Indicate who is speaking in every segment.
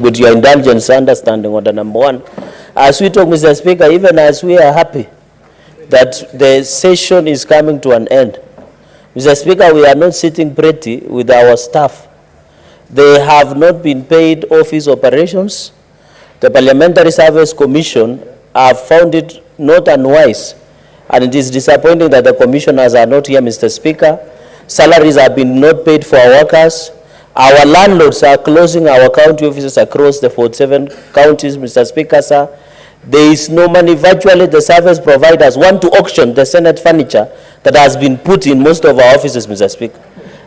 Speaker 1: With your indulgence understanding on the number one, as we talk, Mr. Speaker, even as we are happy that the session is coming to an end, Mr. Speaker, we are not sitting pretty with our staff. They have not been paid office operations. The Parliamentary Service Commission have found it not unwise, and it is disappointing that the commissioners are not here, Mr. Speaker. Salaries have been not paid for our workers. Our landlords are closing our county offices across the 47 counties, Mr. Speaker, sir. There is no money. Virtually, the service providers want to auction the Senate furniture that has been put in most of our offices, Mr. Speaker.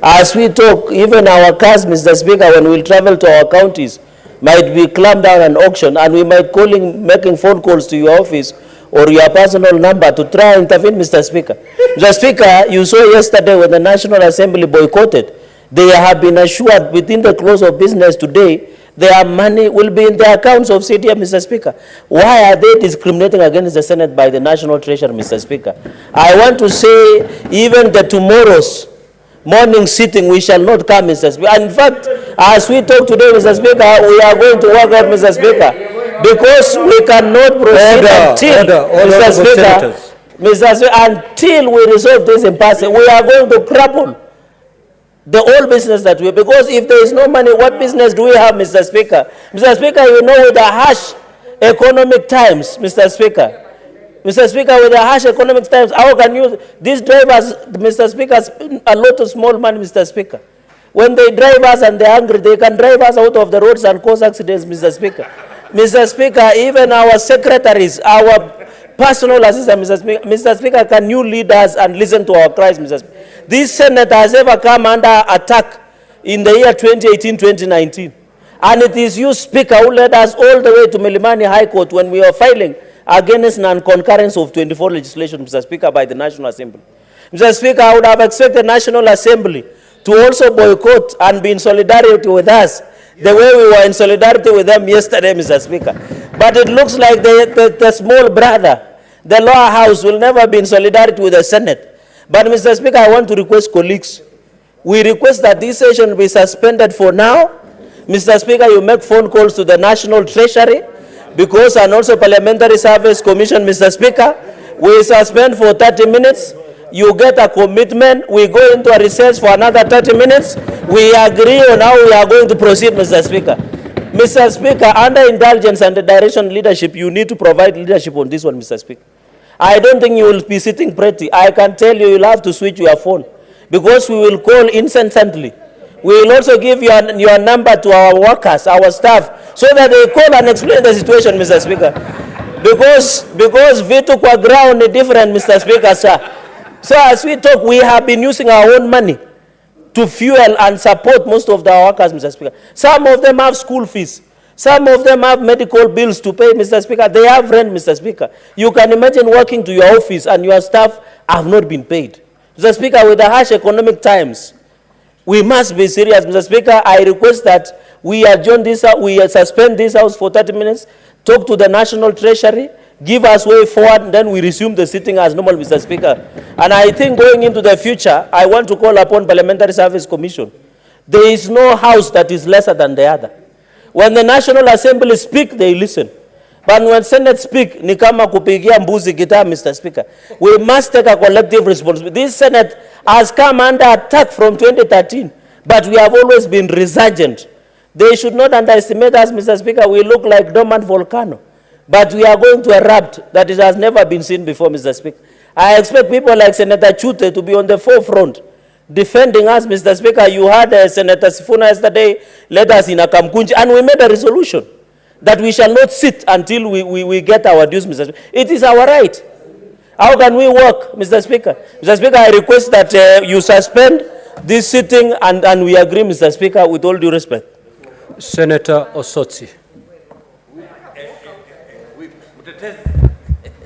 Speaker 1: As we talk, even our cars, Mr. Speaker, when we travel to our counties, might be clamped down and auctioned, and we might making phone calls to your office or your personal number to try and intervene, Mr. Speaker. Mr. Speaker, you saw yesterday when the National Assembly boycotted, they have been assured within the close of business today, their money will be in the accounts of CDM, Mr. Speaker. Why are they discriminating against the Senate by the National Treasury, Mr. Speaker? I want to say, even the tomorrow's morning sitting, we shall not come, Mr. Speaker. And in fact, as we talk today, Mr. Speaker, we are going to work out, Mr. Speaker, because we cannot proceed until we resolve this impasse. We are going to cripple the whole business that we, because if there is no money, what business do we have, Mr. Speaker? Mr. Speaker, you know, with the harsh economic times, Mr. Speaker, with the harsh economic times, how can you, these drivers, Mr. Speaker, spend a lot of small money, Mr. Speaker. When they drive us and they're angry, they can drive us out of the roads and cause accidents, Mr. Speaker. Mr. Speaker, even our secretaries, our personal assistant, Mr. Speaker, can you lead us and listen to our cries, Mr. Speaker? This Senate has ever come under attack in the year 2018-2019. And it is you, Speaker, who led us all the way to Milimani High Court when we were filing against non-concurrence of 24 legislation, Mr. Speaker, by the National Assembly. Mr. Speaker, I would have expected the National Assembly to also boycott and be in solidarity with us the way we were in solidarity with them yesterday, Mr. Speaker. But it looks like the small brother, the lower house, will never be in solidarity with the Senate. But, Mr. Speaker, I want to request colleagues. We request that this session be suspended for now. Mr. Speaker, you make phone calls to the National Treasury, because, and also Parliamentary Service Commission, Mr. Speaker, we suspend for 30 minutes. You get a commitment. We go into a recess for another 30 minutes. We agree on how we are going to proceed, Mr. Speaker. Mr. Speaker, under indulgence and the direction leadership, you need to provide leadership on this one, Mr. Speaker. I don't think you will be sitting pretty. I can tell you, you'll have to switch your phone, because we will call incessantly. We will also give your number to our workers, our staff, so that they call and explain the situation, Mr. Speaker. Because we took our ground different, Mr. Speaker, sir. So as we talk, we have been using our own money to fuel and support most of our workers, Mr. Speaker. Some of them have school fees. Some of them have medical bills to pay, Mr. Speaker. They have rent, Mr. Speaker. You can imagine working to your office and your staff have not been paid. Mr. Speaker, with the harsh economic times, we must be serious, Mr. Speaker. I request that we adjourn this, we suspend this house for 30 minutes, talk to the National Treasury, give us way forward, then we resume the sitting as normal, Mr. Speaker. And I think going into the future, I want to call upon Parliamentary Service Commission. There is no house that is lesser than the other. When the National Assembly speak, they listen. But when Senate speak, ni kama kupigia mbuzi gitaa, Mr. Speaker. We must take a collective responsibility. This Senate has come under attack from 2013, but we have always been resurgent. They should not underestimate us, Mr. Speaker. We look like dormant volcano, but we are going to erupt that it has never been seen before, Mr. Speaker. I expect people like Senator Chute to be on the forefront defending us, Mr. Speaker. You had Senator Sifuna yesterday, led us in a Kamkunji, and we made a resolution that we shall not sit until we get our dues, Mr. Speaker. It is our right. How can we work, Mr. Speaker? Mr. Speaker, I request that you suspend this sitting, and we agree, Mr. Speaker, with all due respect.
Speaker 2: Senator Osotsi.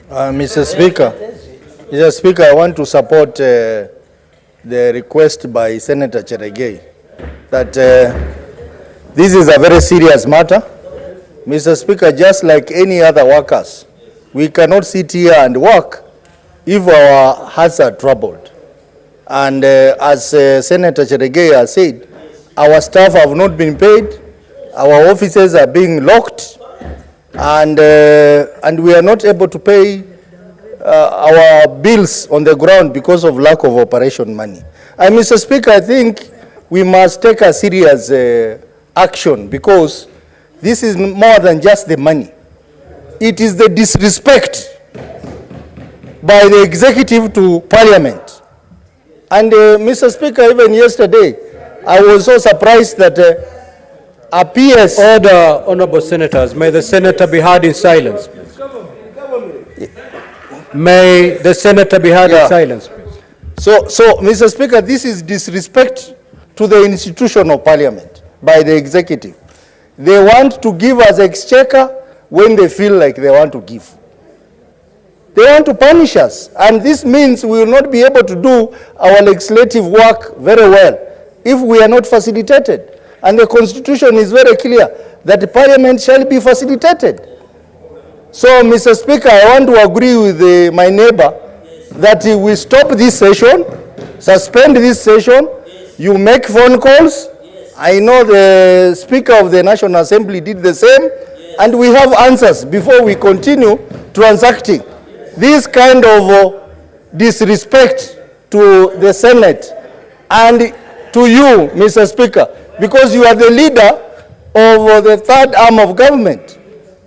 Speaker 3: Mr. Speaker, I want to support the request by Senator Cherargei that this is a very serious matter. Mr. Speaker, just like any other workers, we cannot sit here and work if our hearts are troubled. And as Senator Cherargei has said, our staff have not been paid, Our offices are being locked, and we are not able to pay our bills on the ground because of lack of operation money. And Mr. Speaker, I think we must take a serious action, because this is more than just the money. It is the disrespect by the executive to Parliament. And Mr. Speaker, even yesterday, I was so surprised that a PS...
Speaker 2: Order, honorable senators. May the senator be heard in silence. May the senator be heard in silence, please.
Speaker 3: So, Mr. Speaker, this is disrespect to the institution of Parliament by the executive. They want to give us exchequer when they feel like they want to give. They want to punish us, and this means we will not be able to do our legislative work very well if we are not facilitated. And the Constitution is very clear that the Parliament shall be facilitated. So, Mr. Speaker, I want to agree with my neighbor that we stop this session, suspend this session, you make phone calls. I know the Speaker of the National Assembly did the same, and we have answers before we continue transacting. This kind of disrespect to the Senate and to you, Mr. Speaker, because you are the leader of the third arm of government.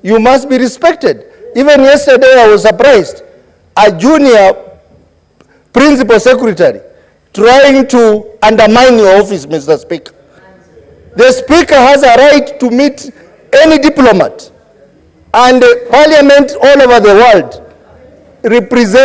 Speaker 3: You must be respected. Even yesterday I was surprised. A junior principal secretary trying to undermine your office, Mr. Speaker. The Speaker has a right to meet any diplomat, and Parliament all over the world represent